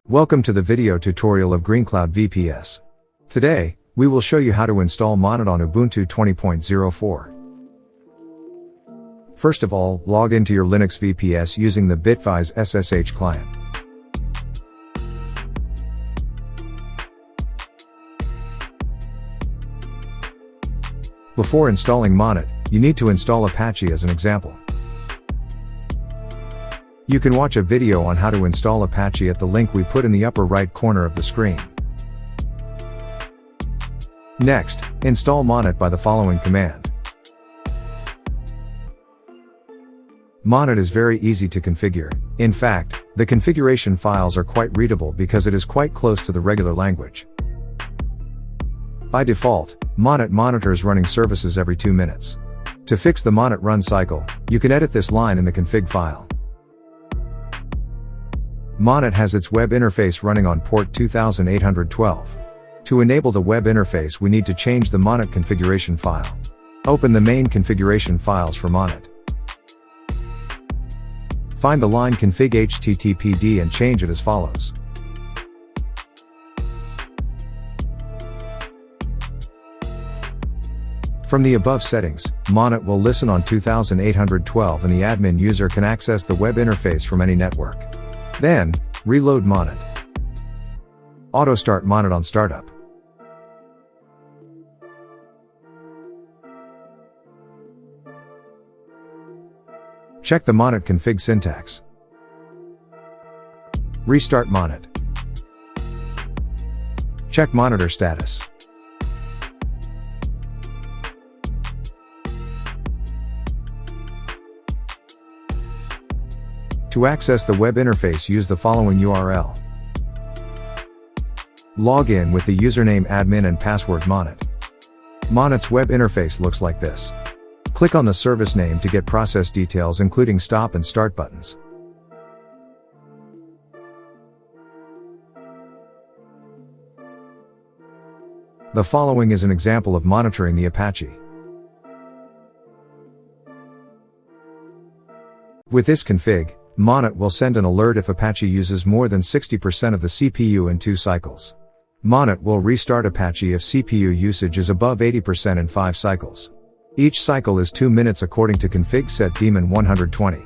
Welcome to the video tutorial of GreenCloud VPS. Today, we will show you how to install Monit on Ubuntu 20.04. First of all, log into your Linux VPS using the Bitwise SSH client. Before installing Monit, you need to install Apache as an example. You can watch a video on how to install Apache at the link we put in the upper right corner of the screen. Next, install Monit by the following command. Monit is very easy to configure. In fact, the configuration files are quite readable because it is quite close to the regular language. By default, Monit monitors running services every 2 minutes. To fix the Monit run cycle, you can edit this line in the config file. Monit has its web interface running on port 2812. To enable the web interface, we need to change the Monit configuration file. Open the main configuration files for Monit. Find the line config httpd and change it as follows. From the above settings, Monit will listen on 2812 and the admin user can access the web interface from any network. Then, reload Monit. Auto start Monit on startup. Check the Monit config syntax. Restart Monit. Check monitor status. To access the web interface, use the following URL. Log in with the username admin and password Monit. Monit's web interface looks like this. Click on the service name to get process details including stop and start buttons. The following is an example of monitoring the Apache. With this config, Monit will send an alert if Apache uses more than 60% of the CPU in 2 cycles. Monit will restart Apache if CPU usage is above 80% in 5 cycles. Each cycle is 2 minutes according to config set daemon 120.